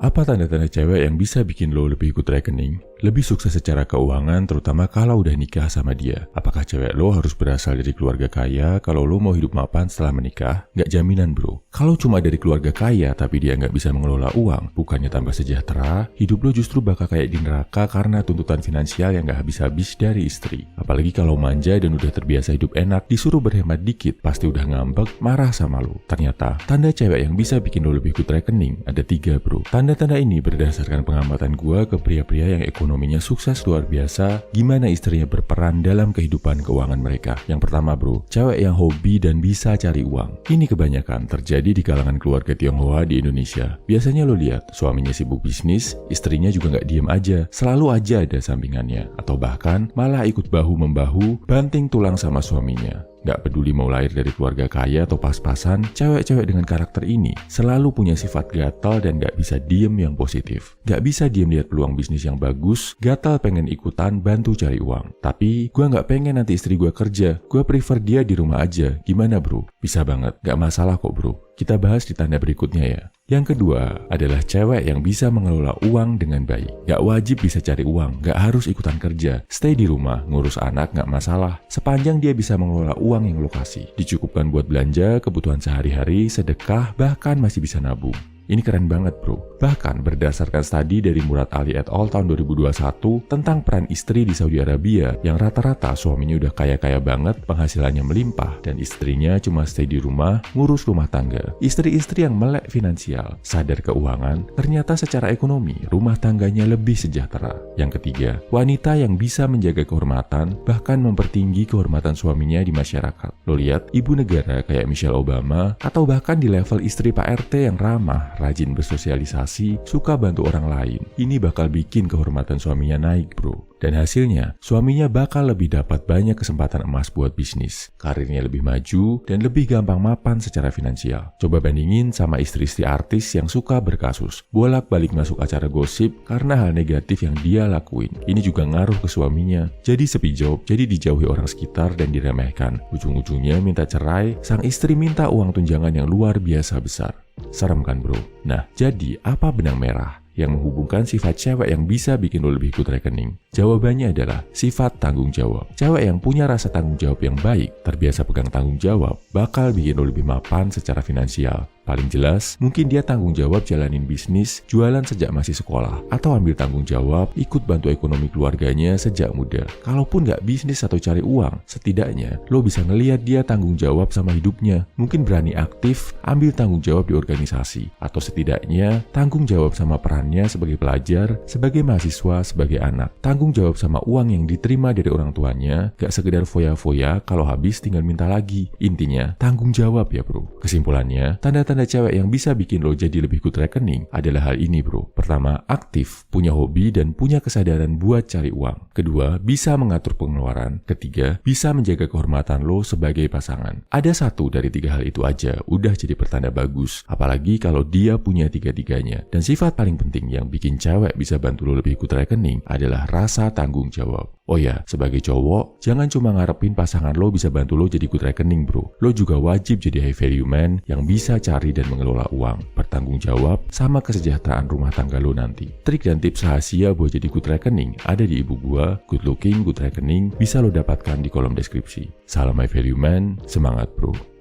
Apa tanda-tanda cewek yang bisa bikin lo lebih ikut rekening? Lebih sukses secara keuangan, terutama kalau udah nikah sama dia. Apakah cewek lo harus berasal dari keluarga kaya kalau lo mau hidup mapan setelah menikah? Nggak jaminan bro. Kalau cuma dari keluarga kaya tapi dia nggak bisa mengelola uang, bukannya tambah sejahtera, hidup lo justru bakal kayak di neraka karena tuntutan finansial yang nggak habis-habis dari istri. Apalagi kalau manja dan udah terbiasa hidup enak, disuruh berhemat dikit, pasti udah ngambek, marah sama lo. Ternyata, tanda cewek yang bisa bikin lo lebih ikut rekening ada 3 bro. Tanda-tanda ini berdasarkan pengamatan gua ke pria-pria yang ekonominya sukses luar biasa, gimana istrinya berperan dalam kehidupan keuangan mereka. Yang pertama bro, cewek yang hobi dan bisa cari uang. Ini kebanyakan terjadi di kalangan keluarga Tionghoa di Indonesia. Biasanya lo lihat, suaminya sibuk bisnis, istrinya juga nggak diem aja, selalu aja ada sampingannya. Atau bahkan malah ikut bahu-membahu, banting tulang sama suaminya. Gak peduli mau lahir dari keluarga kaya atau pas-pasan, cewek-cewek dengan karakter ini selalu punya sifat gatal dan gak bisa diem yang positif. Gak bisa diem lihat peluang bisnis yang bagus, gatal pengen ikutan bantu cari uang. Tapi gue gak pengen nanti istri gue kerja, gue prefer dia di rumah aja. Gimana bro? Bisa banget, gak masalah kok bro. Kita bahas di tanda berikutnya ya. Yang kedua adalah cewek yang bisa mengelola uang dengan baik. Gak wajib bisa cari uang, gak harus ikutan kerja. Stay di rumah, ngurus anak gak masalah. Sepanjang dia bisa mengelola uang yang lo kasih. Dicukupkan buat belanja, kebutuhan sehari-hari, sedekah, bahkan masih bisa nabung. Ini keren banget bro. Bahkan berdasarkan studi dari Murad Ali et al. Tahun 2021 tentang peran istri di Saudi Arabia yang rata-rata suaminya udah kaya-kaya banget, penghasilannya melimpah, dan istrinya cuma stay di rumah, ngurus rumah tangga. Istri-istri yang melek finansial, sadar keuangan, ternyata secara ekonomi rumah tangganya lebih sejahtera. Yang ketiga, wanita yang bisa menjaga kehormatan, bahkan mempertinggi kehormatan suaminya di masyarakat. Lo lihat, ibu negara kayak Michelle Obama, atau bahkan di level istri Pak RT yang ramah, rajin bersosialisasi, suka bantu orang lain. Ini bakal bikin kehormatan suaminya naik bro. Dan hasilnya, suaminya bakal lebih dapat banyak kesempatan emas buat bisnis. Karirnya lebih maju dan lebih gampang mapan secara finansial. Coba bandingin sama istri-istri artis yang suka berkasus, bolak-balik masuk acara gosip karena hal negatif yang dia lakuin. Ini juga ngaruh ke suaminya. Jadi sepi job, jadi dijauhi orang sekitar dan diremehkan. Ujung-ujungnya minta cerai, sang istri minta uang tunjangan yang luar biasa besar. Serem kan bro? Nah, jadi apa benang merah yang menghubungkan sifat cewek yang bisa bikin lo lebih ikut rekening? Jawabannya adalah sifat tanggung jawab. Cewek yang punya rasa tanggung jawab yang baik, terbiasa pegang tanggung jawab, bakal bikin lo lebih mapan secara finansial. Paling jelas, mungkin dia tanggung jawab jalanin bisnis, jualan sejak masih sekolah, atau ambil tanggung jawab ikut bantu ekonomi keluarganya sejak muda. Kalaupun nggak bisnis atau cari uang, setidaknya lo bisa ngelihat dia tanggung jawab sama hidupnya. Mungkin berani aktif, ambil tanggung jawab di organisasi, atau setidaknya tanggung jawab sama perannya sebagai pelajar, sebagai mahasiswa, sebagai anak. Tanggung jawab sama uang yang diterima dari orang tuanya, gak sekedar foya-foya kalau habis tinggal minta lagi. Intinya, tanggung jawab ya bro. Kesimpulannya, tanda-tanda cewek yang bisa bikin lo jadi lebih ikut rekening adalah hal ini bro. Pertama, aktif, punya hobi dan punya kesadaran buat cari uang. Kedua, bisa mengatur pengeluaran. Ketiga, bisa menjaga kehormatan lo sebagai pasangan. Ada satu dari 3 hal itu aja, udah jadi pertanda bagus. Apalagi kalau dia punya 3-tiganya. Dan sifat paling penting yang bikin cewek bisa bantu lo lebih ikut rekening adalah rasa tanggung jawab. Oh ya, sebagai cowok, jangan cuma ngarepin pasangan lo bisa bantu lo jadi ikut rekening bro. Lo juga wajib jadi high value man yang bisa cari dan mengelola uang, bertanggung jawab sama kesejahteraan rumah tangga lo nanti. Trik dan tips rahasia buat jadi ikut rekening ada di ibu gua, Good Looking, Good Reckoning, bisa lo dapatkan di kolom deskripsi. Salam high value man, semangat bro.